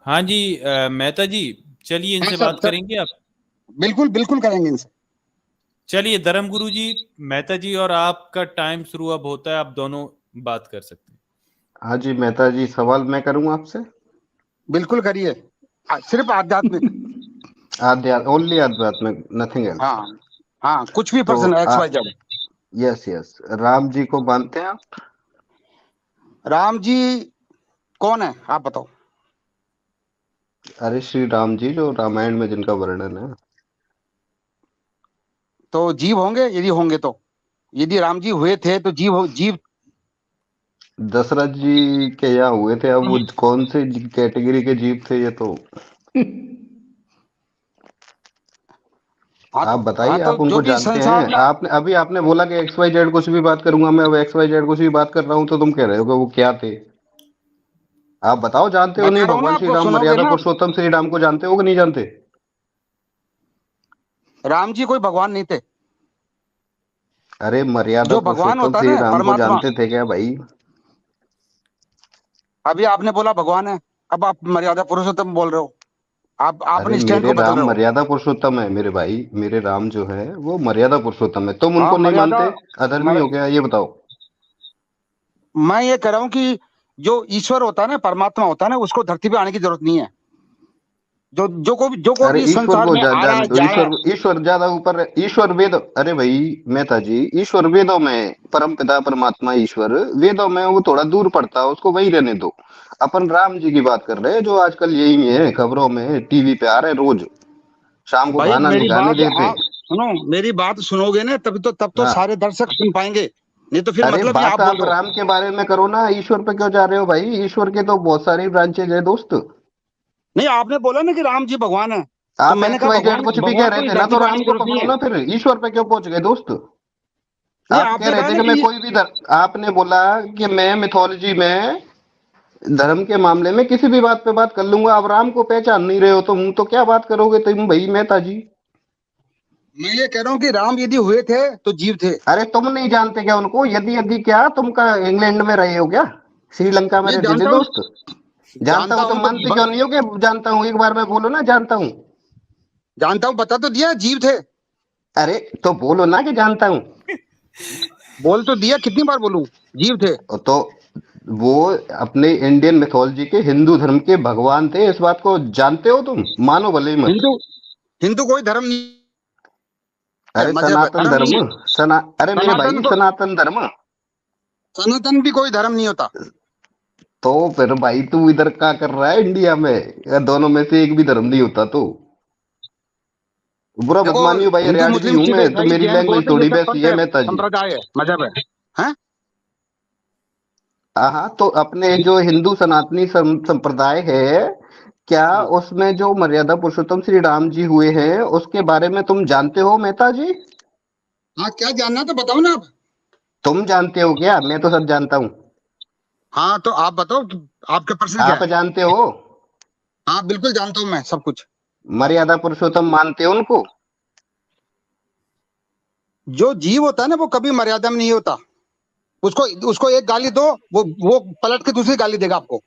हाँ जी, मेहता जी, चलिए हाँ इनसे सर बात सर, करेंगे आप। बिल्कुल बिल्कुल करेंगे इनसे। चलिए धर्मगुरु जी, मेहता जी और आपका टाइम शुरू अब होता है, आप दोनों बात कर सकते हैं। हाँ जी मेहता जी, सवाल मैं करूं आपसे। बिल्कुल करिए। सिर्फ आध्यात्मिक। आध्यात्म, ओनली आध्यात्मिक, नथिंग एल्स। हाँ हाँ, कुछ भी तो person X Y Z. Yes yes, Ram ji को मानते हैं आप? राम जी कौन है आप बताओ। अरे श्री राम जी, जो रामायण में जिनका वर्णन है। तो जीव होंगे, यदि होंगे तो। यदि राम जी हुए थे तो जीव। दशरथ जी के यहाँ हुए थे, अब वो कौन से कैटेगरी के जीव थे ये तो आप हाँ बताइए, तो आप जो उनको भी जानते संसार हैं? में। आपने बोला कि एक्स वाई जेड कुछ भी बात करूंगा मैं, अब एक्स वाई जेड कुछ भी बात कर रहा हूँ तो तुम कह रहे हो कि वो क्या थे? आप बताओ, जानते हो नहीं बता रहा हूँ ना भगवान श्री आपको, राम, सुनोगे मर्यादा ना। पुरुषोत्तम श्री राम को जानते हो कि नहीं जानते? राम जी कोई भगवान नहीं थे। अरे मर्यादा जो भगवान पुरुषोत्तम होता है श्री ना, राम को परमात्मा। जानते थे क्या भाई? अभी आपने बोला भगवान है, अब आप मर्यादा पुरुषोत्तम बोल रहे हो। आप अरे अपने स्टैंड मेरे को बदल राम रहे हो। मर्यादा पुरुषोत्तम है मेरे भाई, मेरे राम जो है वो मर्यादा पुरुषोत्तम है, तुम हाँ उनको नहीं मर्यादा। मानते? अधर्मी मर, हो गया, ये बताओ। मैं ये कह रहा हूँ कि जो ईश्वर होता है ना, परमात्मा होता है ना, उसको धरती पे आने की जरूरत नहीं है। जो को अरे भी ईश्वर संसार को में आ रहा जान है दो, जा रहा ईश्वर है। ईश्वर ज्यादा ऊपर है, ईश्वर वेद, अरे भाई मेहता जी, ईश्वर वेदों में परम पिता परमात्मा ईश्वर वेदों में वो थोड़ा दूर पड़ता है, उसको वही रहने दो। अपन राम जी की बात कर रहे हैं, जो आजकल यही है, खबरों में टीवी पे आ रहे हैं रोज, शाम को भाई खाना नहीं मेरी खाने बात देते। आप सुनो। मेरी बात सुनोगे ना, तब तो हाँ। सारे दर्शक सुन पाएंगे। नहीं तो फिर अरे मतलब ही आप बात बोल आप रहे हो। राम के बारे में करो ना, ईश्वर पे क्यों जा रहे हो भाई? ईश्वर के तो बहुत सारी ब्रांचेज है दोस्त। नहीं, आपने बोला ना कि राम जी भगवान है। तो आप मैंने एक्स कहा वाई जेड भगवान कुछ भी कह भगवान रहे को इस थे ना, धरती तो पे आने राम की को जरूरत नहीं पकड़ो है। ना, फिर ईश्वर पे क्यों पहुंच गए दोस्त? नहीं, आप कह आपने रहे कहा थे ना कि मैं कि कोई भी आपने बोला कि मैं मिथोलॉजी में धर्म के मामले में किसी भी बात पे बात कर लूंगा, अब राम को पहचान नहीं रहे हो तुम तो क्या बात करोगे तुम भाई मेहता जी? मैं ये कह रहा हूँ कि राम यदि हुए थे तो जीव थे। अरे तुम नहीं जानते क्या उनको? यदि यदि क्या तुम का इंग्लैंड में रहे हो क्या? श्रीलंका में नहीं रहते थे जानता हूँ। दोस्त। जानता जानता हूं तो हूँ मानते क्यों नहीं हो कि जानता हूं? एक बार में बोलो ना जानता हूं। जानता हूँ, बता तो दिया जीव थे। अरे तो बोलो ना कि जानता हूं। बोल तो दिया, कितनी बार बोलूं। जीव थे। तो वो अपने इंडियन मिथोलॉजी के हिंदू धर्म के भगवान थे, इस बात को जानते हो तुम, मानो भले ही मत। हिंदू हिंदू कोई धर्म नहीं है, अरे मजहब है, सनातन धर्म नहीं धर्म, है। अरे मेरे सनातन भाई को सनातन धर्म। सनातन भी कोई धर्म नहीं होता। तो फिर भाई तू इधर क्या कर रहा है इंडिया में? या दोनों में से एक भी धर्म नहीं होता तो बुरा मत देखो, मानियो भाई, हिंदू हरियाणवी मुस्लिम हूं सिख मैं तो, ईसाई मेरी जैन लैंग्वेज बौद्ध ये थोड़ी सब वैसी कौन है से मेहता जी। संप्रदाय है, मजहब है। हैं? हाँ हाँ, तो अपने जो हिंदू सनातनी संप्रदाय है, क्या हाँ उसमें जो मर्यादा पुरुषोत्तम श्री राम जी हुए हैं उसके बारे में तुम जानते हो मेहता जी? हाँ, क्या जानना है तो बताओ ना आप। तुम जानते हो क्या? मैं तो सब जानता हूँ। हाँ तो आप बताओ कि आपका प्रश्न क्या आप है। जानते हो? हाँ बिल्कुल जानता हूँ मैं सब कुछ। मर्यादा पुरुषोत्तम मानते हो उनको? जो जीव होता है ना, वो कभी मर्यादा में नहीं होता। उसको उसको एक गाली दो, वो पलट के दूसरी गाली देगा आपको।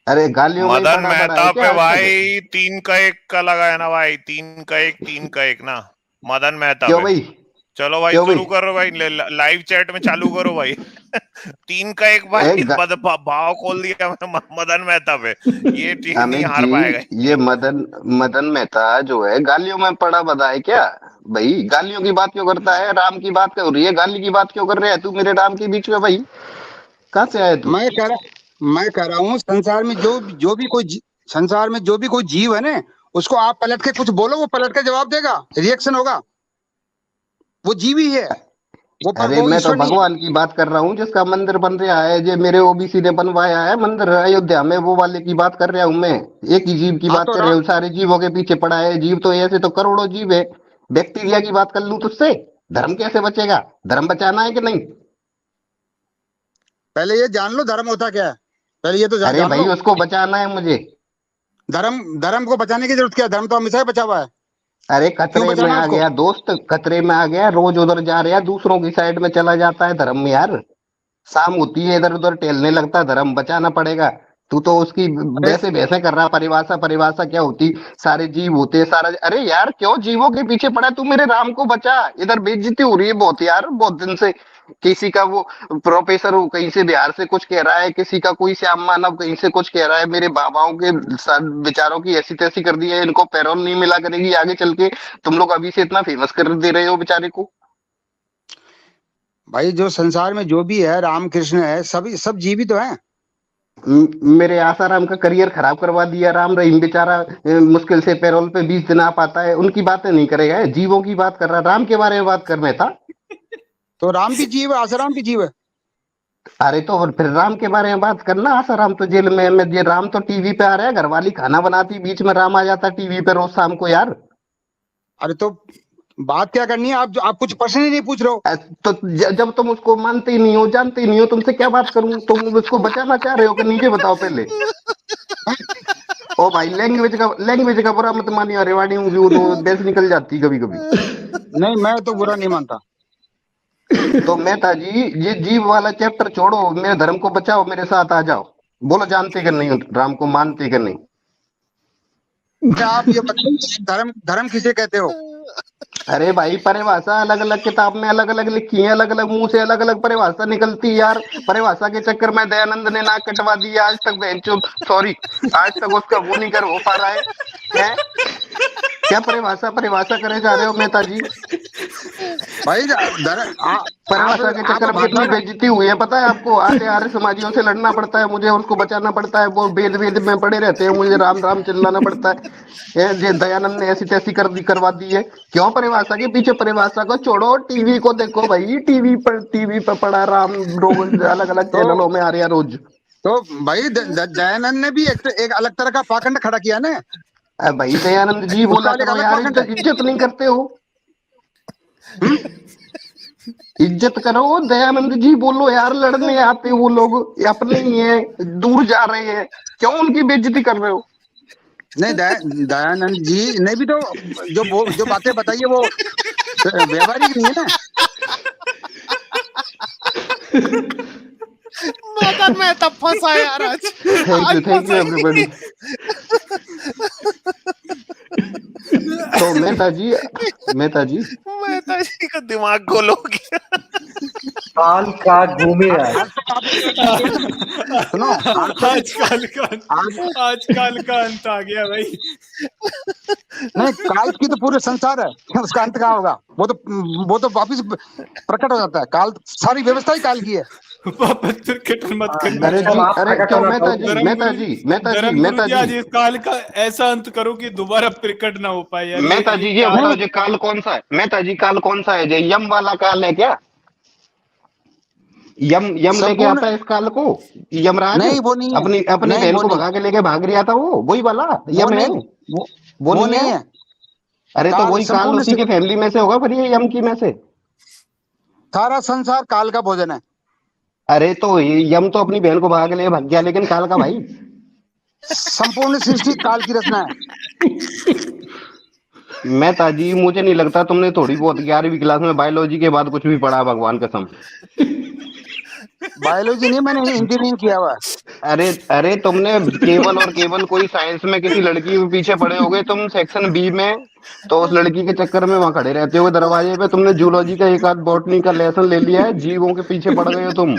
अरे गालियों में ही मदन बड़ा बड़ा है मेहता क्या पे आज तक? भाई 3 का 1 का लगा है ना भाई, 3 का 1 ना। मदन मेहता क्यों पे। भाई? चलो भाई क्यों भाई? शुरू करो भाई, लाइव चैट में चालू करो भाई। 3 का 1 भाई, गा, भाव खोल दिया मदन मेहता पे। ये टीम नहीं अमित हार जी, पाएगा। ये मदन मदन मेहता जो है गालियों में पड़ा बधा है क्या? भाई गालियों की बात क्यों करता है? राम की बात कर रही है, गाली की बात क्यों कर रहे है तू मेरे राम के बीच में भाई? कहाँ से आया तू? मैं कह रहा हूँ, संसार में जो भी कोई जीव है ना, उसको आप पलट के कुछ बोलो, वो पलट के जवाब देगा, रिएक्शन होगा। वो जीव ही है। अरे वो मैं तो ईश्वर नहीं है। भगवान की बात कर रहा हूँ जिसका मंदिर बन रहा है, जो मेरे ओबीसी ने बनवाया है मंदिर अयोध्या में, वो वाले की बात कर रहा हूँ मैं। एक ही जीव की हाँ बात तो कर रहे हो, सारे जीवों के पीछे पड़ा है। जीव तो ऐसे तो करोड़ों जीव है। बैक्टीरिया की बात कर लूं तुझसे, धर्म कैसे बचेगा? धर्म बचाना है कि नहीं? पहले ये जान लो धर्म होता क्या है। पहले ये तो अरे जान भाई लो। उसको बचाना है मुझे। धर्म धर्म को बचाने की जरूरत क्या है? धर्म तो हमेशा ही बचा हुआ है। अरे क्यों खतरे में बचाना है आ उसको? गया दोस्त, खतरे में आ गया, रोज उधर जा रहा है, दूसरों की साइड में चला जाता है धर्म में यार। शाम होती है इधर उधर टहलने लगता है, धर्म बचाना पड़ेगा। तू तो उसकी वैसे वैसे कर रहा। परिभाषा परिभाषा क्या होती, सारे जीव होते हैं सारा। अरे यार क्यों जीवों के पीछे पड़ा, तू मेरे राम को बचा। इधर बेइज्जती हो रही है बहुत यार, बहुत दिन से। किसी का वो प्रोफेसर हो कहीं से बिहार से कुछ कह रहा है, किसी का कोई श्याम मानव कहीं से कुछ कह रहा है। मेरे बाबाओं के विचारों की ऐसी तैसी कर दी है, इनको पैरोल नहीं मिला करेगी आगे चल के। तुम लोग अभी से इतना फेमस कर दे रहे हो बेचारे को। भाई जो संसार में जो भी है, राम कृष्ण है, सभी सब जीवित तो हैं। मेरे आसाराम का करियर खराब करवा दिया। राम रहीम बेचारा मुश्किल से पैरोल पे 20 दिन आ पाता है, उनकी बातें नहीं करेगा, जीवों की बात कर रहा। राम के बारे में बात कर रहा था। तो राम भी जीव है, आसाराम भी जीव है। अरे तो और फिर राम के बारे में बात करना। आसाराम तो जेल में है, ये राम तो टीवी पे आ रहा है, घरवाली खाना बनाती, बीच में राम आ जाता टीवी पे रोज शाम को यार। अरे तो बात क्या करनी है? आप कुछ प्रश्न ही नहीं पूछ रहे हो। तो जब तुम उसको मानते ही नहीं हो, जानते ही नहीं हो, तुमसे क्या बात करूं? तुम उसको बचाना चाह रहे हो कि नीचे बताओ पहले। ओ भाई लैंग्वेज का बुरा मत मानिए, रेवाड़ी हूँ वो तो बेस निकल जाती कभी कभी। नहीं, मैं तो बुरा नहीं मानता। तो मेहता जी ये जीव वाला चैप्टर छोड़ो, मेरे धर्म को बचाओ, मेरे साथ आ जाओ। बोलो जानते कि नहीं हो राम को, मानते कि नहीं? क्या आप ये बताइए, धर्म किसे कहते हो? अरे भाई परिभाषा अलग अलग किताब में अलग अलग लिखी है, अलग अलग मुंह से अलग अलग परिभाषा निकलती है यार। परिभाषा के चक्कर में दयानंद ने नाक कटवा दिया, आज तक सॉरी आज तक उसका वो नहीं कर हो पा रहा है? क्या परिभाषा करे जा रहे हो मेहता जी? भाई परिभाषा के चक्कर में कितनी बेइज्जती हुई है पता है आपको? आर्य समाजियों से लड़ना पड़ता है मुझे, उसको बचाना पड़ता है। वो वेद में पड़े रहते हैं, मुझे राम राम चिल्लाना पड़ता है। ये दयानंद ने ऐसी तैसी करवा दी है। क्यों परिभाषा के पीछे? परिभाषा को छोड़ो, टीवी को देखो भाई। टीवी पर पड़ा राम रोज अलग अलग चैनलों में आ रहा है रोज। तो भाई दयानंद ने भी एक अलग तरह का पाखंड खड़ा किया ना। भाई दयानंद जी बोला करो यार, इज्जत नहीं करते हो। इज्जत करो, दयानंद जी बोलो यार। लड़ने आते वो लोग अपने ही है, दूर जा रहे हैं, क्यों उनकी बेइज्जती कर रहे हो? नहीं, दयानंद जी ने भी तो जो बातें बताई है वो व्यवहारिक नहीं है ना। मदन में तब फंसा यार आज। Thank you everybody. तो मेहता जी का दिमाग गोल हो गया। काल का घूमे सुनो, आज काल का अंत आ गया भाई। नहीं, काल की तो पूरे संसार है, उसका अंत कहाँ होगा? वो तो वापिस प्रकट हो जाता है। काल सारी व्यवस्था ही काल की है। वापस क्रिकेट मत करना। मेहता जी आज इस काल का ऐसा अंत करो कि दोबारा क्रिकेट ना हो पाए यार। मेहता जी ये बताओ जो काल कौन सा है? मेहता जी काल कौन सा है? जो यम वाला काल है क्या? यम लेके आता है इस काल को, यमराज। नहीं, वो नहीं है। अपनी बहन को भगा के लेके भाग रहा था, वो वही वाला यम है? वो नहीं है। अरे तो वही काल उसी के फैमिली में से होगा फिर, ये यम की में से। सारा संसार काल का भोजन है। अरे तो यम तो अपनी बहन को भगा के लेके भाग गया, लेकिन काल का भाई संपूर्ण सृष्टि काल की रचना है। मेहता जी मुझे नहीं लगता तुमने थोड़ी बहुत 11वीं क्लास में बायोलॉजी के बाद कुछ भी पढ़ा, भगवान कसम। बायोलॉजी नहीं, मैंने इंजीनियरिंग किया हुआ। अरे तुमने केवल कोई साइंस में किसी लड़की के पीछे पड़े होगे तुम सेक्शन बी में, तो उस लड़की के चक्कर में वहां खड़े रहते हो दरवाजे पे। तुमने जूलॉजी का एक आध बॉटनी का लेसन ले लिया है, जीवों के पीछे पड़ गए हो तुम,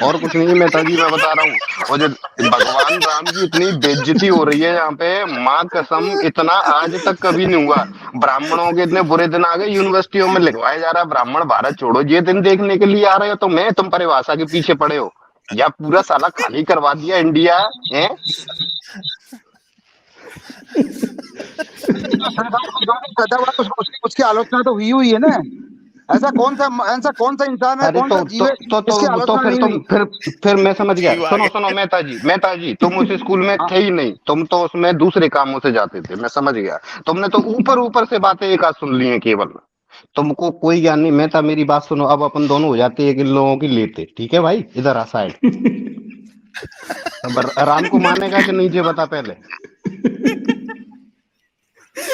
और कुछ नहीं है मेहता जी, मैं बता रहा हूँ। और जो भगवान राम की इतनी बेइज्जती हो रही है यहाँ पे, माँ कसम इतना आज तक कभी नहीं हुआ। ब्राह्मणों के इतने बुरे दिन आ गए, यूनिवर्सिटियों में लिखवाया जा रहा है ब्राह्मण भारत छोड़ो। ये दिन देखने के लिए आ रहे हो तुम परिभाषा के पीछे पड़े हो, या पूरा साला खाली करवा दिया इंडिया है। उसकी आलोचना तो हुई है ना। ऐसा कौन सा इंसान है, कौन सा जीव है जिसकी आलोचना नहीं हुई? फिर मैं समझ गया। सुनो मेहता जी तुम उस स्कूल में थे ही नहीं, तुम तो उसमें दूसरे कामों से जाते थे, मैं समझ गया। तुमने तो ऊपर से बातें एक आध सुन ली है केवल, तुमको कोई ज्ञान नहीं। मेहता मेरी बात सुनो, अब अपन दोनों हो जाते हैं इन लोगों की लेते, ठीक है भाई? इधर आ साइड। राम को मानेगा कि नहीं ये बता पहले।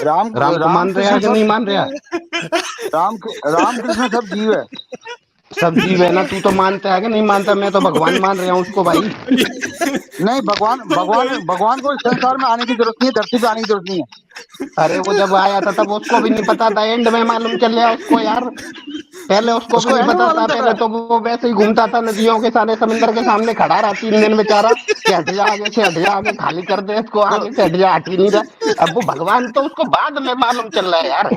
राम को मान रहा है कि नहीं मान रहा? राम कृष्ण सब जीव है। सब जीव है ना, तू तो मानता है कि नहीं मानता? मैं तो भगवान मान रहा हूँ उसको भाई। नहीं, भगवान को इस संसार में आने की जरूरत नहीं है, धरती पे आने की जरूरत नहीं है। अरे वो जब आया था तब उसको भी नहीं पता था, एंड में मालूम चल गया उसको यार। पहले उसको भी नहीं एंड में पता था, मालूम चल पहले रहा तो वो वैसे ही घूमता था नदियों के सारे समुद्र के सामने खड़ा रहा 3 दिन बेचारा कि हट जा आगे से, हट जा आगे, खाली कर दे इसको, आगे से हट जा, हट ही नहीं रहा। अब वो भगवान तो उसको बाद में मालूम चल रहा है यार,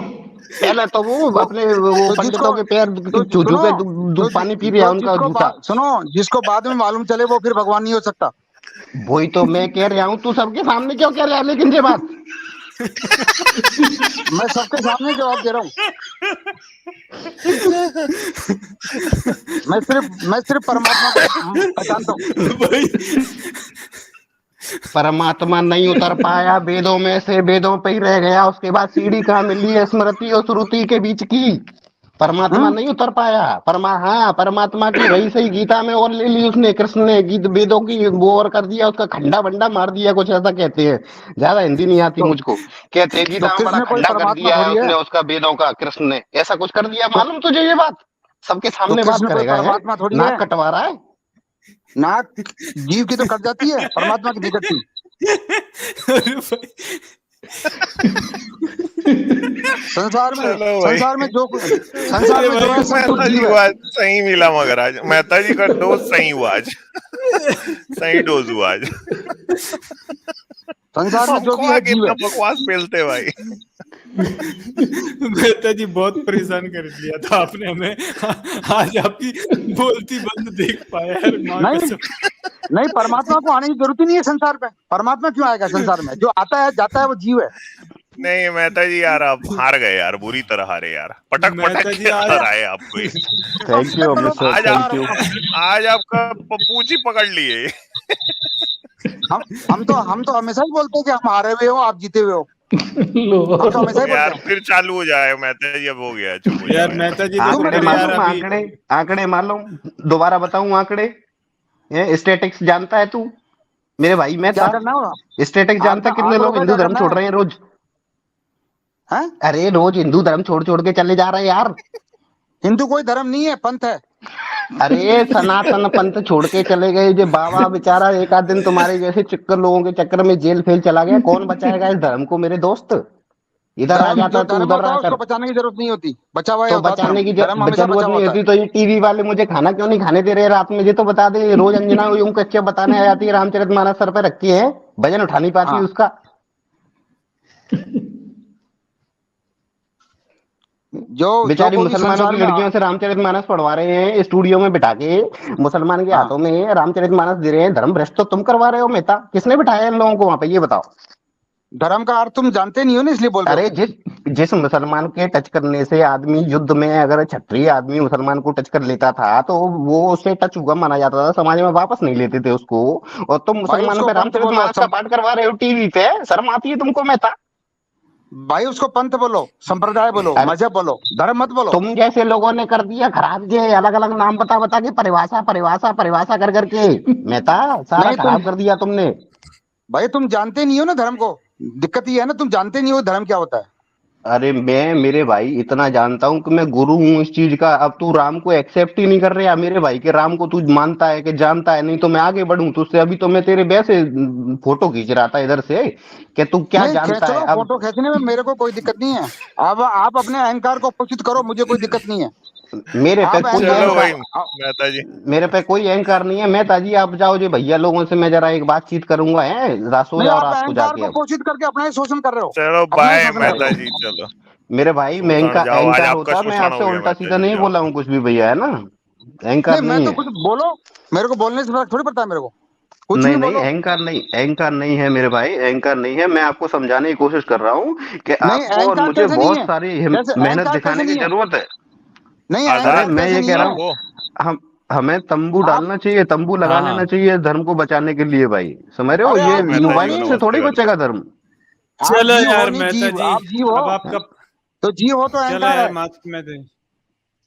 पहले तो वो अपने वो तो पंडितों के पैर तो छू छू के सुनो, पानी पी रहा है उनका जूता। सुनो, जिसको बाद में मालूम चले वो फिर भगवान नहीं हो सकता। वही तो मैं कह रहा हूँ, तू सबके सामने क्यों कह रहा है लेकिन ये बात? मैं सबके सामने जवाब दे रहा हूँ। मैं सिर्फ परमात्मा को पहचानता हूँ। परमात्मा नहीं उतर पाया वेदों में से, वेदों पे ही रह गया। उसके बाद सीढ़ी कहाँ मिली है स्मृति और श्रुति के बीच की? परमात्मा नहीं उतर पाया। हाँ, परमात्मा की वही सही गीता में और ले ली उसने, कृष्ण ने गीत वेदों की वो और कर दिया, उसका खंडा बंडा मार दिया, कुछ ऐसा कहते हैं, ज्यादा हिंदी नहीं आती मुझको। कहते हैं गीता में बड़ा खंडा कर दिया है उसने, उसका वेदों का, कृष्ण ने ऐसा कुछ कर दिया। मालूम तुझे ये बात? सबके सामने बात करेगा, परमात्मा थोड़ी नाक कटवा रहा है। नाक जीव की तो कट जाती है, परमात्मा की नहीं कटती। संसार में जो है सब कुछ जीव है। सही मिला मगर आज मेहता जी का डोज सही हुआ आज। सही डोज हुआ आज। संसार में जो भी है जीव है। बकवास फैलते भाई। मेहता जी बहुत परेशान कर दिया था आपने हमें, आज आपकी बोलती बंद देख पाया है। नहीं, परमात्मा को आने की जरूरत ही नहीं है संसार पे। परमात्मा क्यों आएगा संसार में? जो आता है जाता है वो जीव है। नहीं मेहता जी यार, आप हार गए यार, बुरी तरह हारे यार, पटक के हराए आपको। Thank you mister, thank you. आज आपका पूंछ ही पकड़ लिए। हम तो हमेशा ही बोलते हैं कि हम हारे हुए हो, आप जीते हुए हो। हम तो हमेशा ही यार बोलते हैं। फिर चालू हो जाए मेहता जी, अब हो गया, चुप हो यार जाए। मेहता जी आंकड़े मालूम, दोबारा बताऊं आंकड़े? स्टैटिक्स जानता है तू मेरे भाई? मैं क्या करना होगा? स्टैटिक्स जानता है कितने लोग हिंदू धर्म छोड़ रहे हैं रोज? अरे रोज हिंदू धर्म छोड़ के चले जा रहे हैं यार। हिंदू कोई धर्म नहीं है, पंथ है। अरे सनातन पंथ छोड़ के चले गए जो बाबा बेचारा, एक आध दिन तुम्हारे जैसे चक्कर लोगों के चक्कर में जेल फेल चला गया। कौन बचाएगा इस धर्म को मेरे दोस्त? इधर आ जाता तो उधर उसको बचाने की जरूरत नहीं होती। बचा हुआ तो बचाने की जरूरत नहीं होती तो ये टीवी वाले मुझे खाना क्यों नहीं खाने दे रहे रात में? ये तो बता दे। रोज अंजना यूं कच्चे बताने आ जाती है, रामचरितमानस सर पे रखी है, वजन उठा नहीं पाती उसका। जो बेचारी मुसलमानों की लड़कियों से रामचरितमानस पढ़वा रहे हैं स्टूडियो में बिठा के, मुसलमान के हाथों में रामचरितमानस दे रहे हैं। धर्म भ्रष्ट तो तुम करवा रहे हो मेहता। किसने बिठाया इन लोगों को वहां पे, ये बताओ? धर्म का अर्थ तुम जानते नहीं हो ना, इसलिए बोल रहे हो। अरे जिस मुसलमान के टच करने से आदमी युद्ध में, अगर क्षत्रिय आदमी मुसलमान को टच कर लेता था तो वो उससे टच हुआ माना जाता था, समाज में वापस नहीं लेते थे उसको। और तुम मुसलमानों पे रामचरितमानस का पाठ करवा रहे हो टीवी पे, शर्म आती है तुमको मेहता? भाई उसको पंथ बोलो, संप्रदाय बोलो, मजहब बोलो, धर्म मत बोलो। तुम जैसे लोगों ने कर दिया खराब, ये अलग अलग नाम बता के परिभाषा कर करके मेहता सारा खराब कर दिया तुमने। भाई तुम जानते नहीं हो ना धर्म को, दिक्कत ये है ना, तुम जानते नहीं हो धर्म क्या होता है। अरे मैं मेरे भाई इतना जानता हूँ कि मैं गुरु हूँ इस चीज का। अब तू राम को एक्सेप्ट ही नहीं कर रहा मेरे भाई के, राम को तू मानता है कि जानता है? नहीं तो मैं आगे बढ़ूं तुझसे। अभी तो मैं तेरे वैसे फोटो खींच रहा था इधर से कि तू क्या जानता है। अब फोटो खींचने में मेरे को कोई दिक्कत नहीं है। अब आप अपने अहंकार को पोषित करो, मुझे कोई दिक्कत नहीं है। मेरे पे कोई अहंकार नहीं है मेहता जी। आप जाओ जी भैया लोगों से, मैं जरा एक बातचीत करूंगा है रासोया और आपको जाके। कोशिश करके अपना ही शोषण कर रहे हो। चलो बाय मेहता जी, चलो मेरे भाई। मैं अहंकार होता, मैं आपसे उल्टा सीधा नहीं बोला हूँ कुछ भी भैया, है ना? अहंकार नहीं है। मैं तो कुछ बोलो, मेरे को बोलने से फर्क थोड़ी पड़ता है मेरे को। नहीं अहंकार नहीं है मेरे भाई, अहंकार नहीं है। मैं आपको समझाने की कोशिश कर रहा हूँ कि आपको और मुझे बहुत सारी मेहनत दिखाने की जरूरत है। नहीं मैं ये कह रहा हूँ, हमें तंबू डालना चाहिए, तंबू लगा लेना चाहिए धर्म को बचाने के लिए भाई, समझ रहे हो? ये मोबाइल से थोड़ी बचेगा धर्म। चलो यार मेहता जी, अब आपका तो जीव हो तो अहंकार है।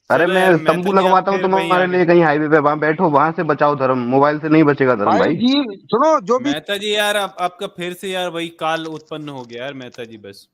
अरे मैं तंबू लगवाता हूँ तुम्हारे लिए कहीं हाईवे पे, वहां बैठो, वहां से बचाओ धर्म। मोबाइल से नहीं बचेगा धर्म भाई। जी सुनो, जो भी मेहता जी यार आपका फिर से यार वही काल उत्पन्न हो गया यार मेहता जी, बस